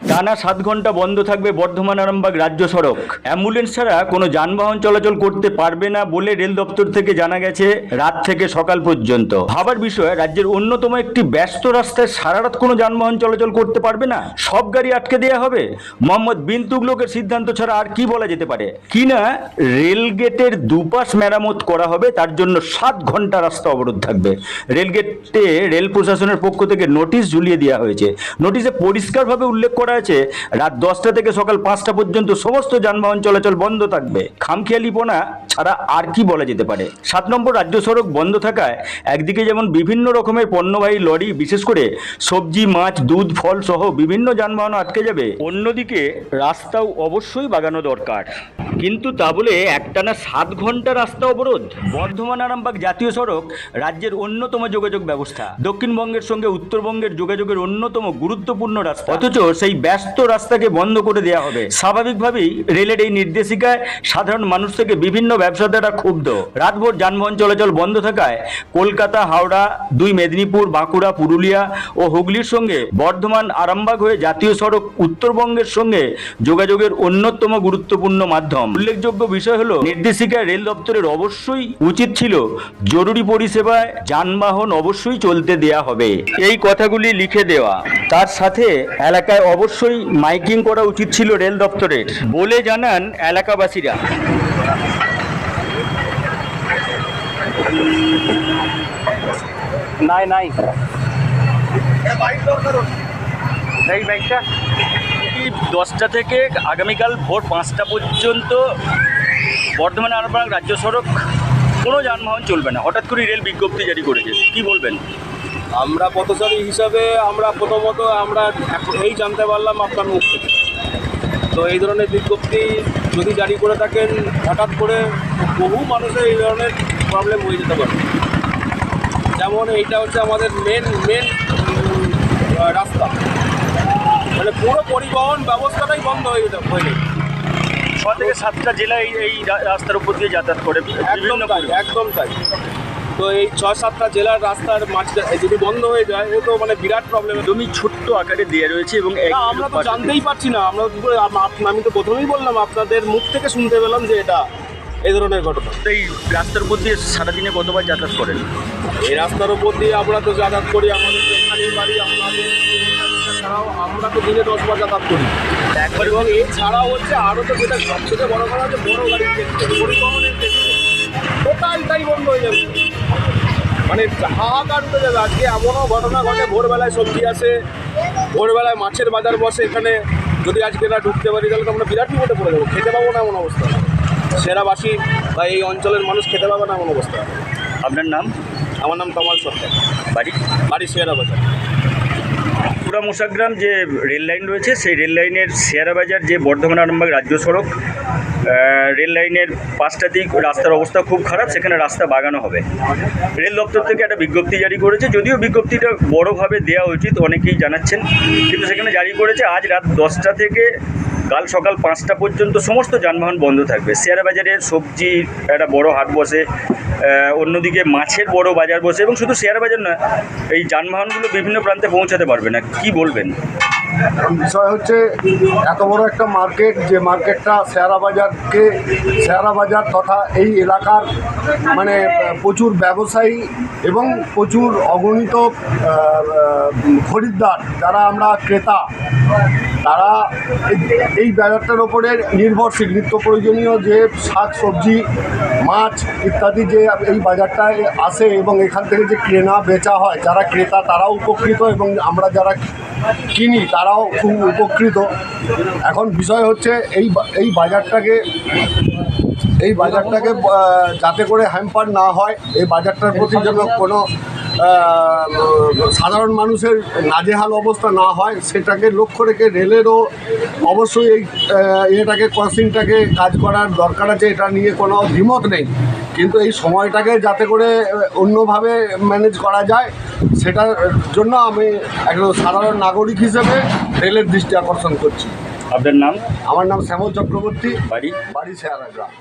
টানা 7 ঘন্টা বন্ধ থাকবে বর্ধমান আরামবাগ রাজ্য সড়ক। অ্যাম্বুলেন্স ছাড়া কোনো যানবাহন চলাচল করতে পারবে না বলে রেল দপ্তর থেকে জানা গেছে রাত থেকে সকাল পর্যন্ত। ভাবার বিষয়, রাজ্যের অন্যতম একটি ব্যস্ত রাস্তায় সারা রাত কোনো যানবাহন চলাচল করতে পারবে না, সব গাড়ি আটকে দেওয়া হবে। মোহাম্মদ বিন তুগলকের সিদ্ধান্ত ছাড়া আর কি বলা যেতে পারে? কিনা রেলগেটের দুপাশ মেরামত করা হবে, তার জন্য 7 ঘন্টা রাস্তা অবরোধ থাকবে। রেলগেটে রেল প্রশাসনের পক্ষ থেকে নোটিশ ঝুলিয়ে দেওয়া হয়েছে। নোটিশে পরিষ্কারভাবে উল্লেখ করা আছে রাত 10টা থেকে সকাল 5টা পর্যন্ত সমস্ত যানবাহন চলাচল বন্ধ থাকবে। খামখেয়ালিপনা ছাড়া আর কি বলা যেতে পারে? 7 নম্বর রাজ্য সড়ক বন্ধ থাকায় একদিকে যেমন বিভিন্ন রকমের পণ্যবাহী লরি, বিশেষ করে সবজি, মাছ, দুধ, ফল সহ বিভিন্ন যানবাহন আটকে যাবে, অন্যদিকে রাস্তাও অবশ্যই বাগানো দরকার। কিন্তু তা বলে একটানা 7 ঘন্টা রাস্তা অবরোধ? বর্ধমান আরামবাগ জাতীয় সড়ক রাজ্যের অন্যতম যোগাযোগ ব্যবস্থা, দক্ষিণবঙ্গের সঙ্গে উত্তরবঙ্গের যোগাযোগের অন্যতম গুরুত্বপূর্ণ রাস্তা, অথচ সেই ব্যস্ত রাস্তাকে বন্ধ করে দেওয়া হবে। স্বাভাবিকভাবেই রেলের এই নির্দেশিকায় সাধারণ মানুষ থেকে বিভিন্ন ব্যবসাদাররা ক্ষুব্ধ। রাতভর যানবাহন চলাচল বন্ধ থাকায় কলকাতা, হাওড়া, 2 মেদিনীপুর, বাঁকুড়া, পুরুলিয়া ও হুগলির সঙ্গে বর্ধমান আরামবাগ হয়ে জাতীয় সড়ক উত্তরবঙ্গের সঙ্গে যোগাযোগের অন্যতম গুরুত্বপূর্ণ মাধ্যম। উল্লেখযোগ্য বিষয় হলো, নির্দেশিকায় রেল দপ্তরের অবশ্যই উচিত ছিল জরুরি পরিষেবায় যানবাহন অবশ্যই চলতে দেয়া হবে, এই কথাগুলি লিখে দেওয়া। তার সাথে এলাকায় অবশ্যই মাইকিং করা উচিত ছিল রেল দপ্তরের বলে জানান এলাকাবাসীরা। নাই এই বাইকটা 10টা থেকে আগামীকাল ভোর 5টা পর্যন্ত বর্ধমান আরামবাগ রাজ্য সড়ক কোনো যানবাহন চলবে না। হঠাৎ করে রেল বিজ্ঞপ্তি জারি করেছে, কি বলবেন? আমরা পথচারী হিসাবে প্রথমত আমরা এই জানতে পারলাম আপনার মুখ থেকে। তো এই ধরনের বিজ্ঞপ্তি যদি জারি করে থাকেন, হঠাৎ করে বহু মানুষের এই ধরনের প্রবলেম হয়ে যেতে পারে। যেমন এইটা হচ্ছে আমাদের মেন রাস্তা, মানে পুরো পরিবহন ব্যবস্থাটাই বন্ধ হয়ে যেতে পারে। 6 থেকে 7টা জেলায় এই রাস্তার উপর দিয়ে যাতায়াত করে। একদম তাই। তো এই 6-7টা জেলার রাস্তার মাঝখানে যদি বন্ধ হয়ে যায়, এ তো মানে বিরাট প্রবলেম। জমি ছোট্ট আকারে দেওয়া রয়েছে এবং আমরা তো জানতেই পারছি না। আমি তো প্রথমেই বললাম, আপনাদের মুখ থেকে শুনতে পেলাম যে এটা এই ধরনের ঘটনা। এই রাস্তার উপর দিয়ে সারাদিনে কতবার যাতায়াত করেন? এই রাস্তার উপর দিয়ে আমরা তো যাতায়াত করি, আমাদের এখানেই বাড়ি। ছাড়াও আমরা তো দিনে 10 বার যাতায়াত করি একবার। এবং এছাড়াও হচ্ছে আরও তো যেটা সবথেকে বড় কথা হচ্ছে বড় গাড়ির ক্ষেত্রে, পরিবহনের ক্ষেত্রে টোটালটাই বন্ধ হয়ে যাবে, মানে হাহাকার উঠে যাবে। আজকে এমনও ঘটনা ঘটে, ভোরবেলায় সবজি আসে, ভোরবেলায় মাছের বাজার বসে এখানে। যদি আজকে না ঢুকতে পারি তাহলে তো আমরা বিরাট বিপদে পড়ে যাবো, খেতে পাবো না এমন অবস্থা। সেরাবাসী বা এই অঞ্চলের মানুষ খেতে পাবে না এমন অবস্থা। আপনার নাম? আমার নাম কামাল সরকার, বাড়ি শেয়ারা বাজার। পুরা মোশাগ্রাম যে রেল লাইন রয়েছে, সেই রেল লাইনের শেয়ারা বাজার যে বর্ধমান আরামবাগ রাজ্য সড়ক, রেল লাইনের 5টাতেই রাস্তার অবস্থা খুব খারাপ, সেখানে রাস্তা বাগানো হবে। রেল দপ্তর থেকে একটা বিজ্ঞপ্তি জারি করেছে, যদিও বিজ্ঞপ্তিটা বড়োভাবে দেওয়া উচিত অনেকেই জানাচ্ছেন, কিন্তু সেখানে জারি করেছে আজ রাত 10টা থেকে কাল সকাল 5টা পর্যন্ত সমস্ত যানবাহন বন্ধ থাকবে। শেয়ারা বাজারে সবজির একটা বড় হাট বসে, অন্যদিকে মাছের বড় বাজার বসে, এবং শুধু শেয়ারা বাজার নয়, এই যানবাহনগুলো বিভিন্ন প্রান্তে পৌঁছাতে পারবে না। কি বলবেন? বিষয় হচ্ছে, এত বড় একটা মার্কেট, যে মার্কেটটা শেয়ারা বাজার তথা এই এলাকার মানে প্রচুর ব্যবসায়ী এবং প্রচুর অগণিত খরিদ্দার, যারা আমরা ক্রেতা, তারা এই বাজারটার ওপরে নির্ভরশীল। নিত্য প্রয়োজনীয় যে শাক সবজি, মাছ ইত্যাদি যে এই বাজারটায় আসে এবং এখান থেকে যে কেনা বেচা হয়, যারা ক্রেতা তারাও উপকৃত এবং আমরা যারা কিনি তারাও খুব উপকৃত। এখন বিষয় হচ্ছে এই বাজারটাকে যাতে করে হ্যাম্পার না হয়, এই বাজারটার প্রতি যেন কোনো সাধারণ মানুষের নাজেহাল অবস্থা না হয়, সেটাকে লক্ষ্য রেখে রেলেরও অবশ্যই এই এটাকে ক্রসিংটাকে কাজ করার দরকার আছে। এটা নিয়ে কোনো দ্বিমত নেই, কিন্তু এই সময়টাকে যাতে করে অন্যভাবে ম্যানেজ করা যায়, সেটার জন্য আমি একজন সাধারণ নাগরিক হিসেবে রেলের দৃষ্টি আকর্ষণ করছি। আপনার নাম? আমার নাম শ্যামল চক্রবর্তী, বাড়ি শেয়ারা গ্রাম।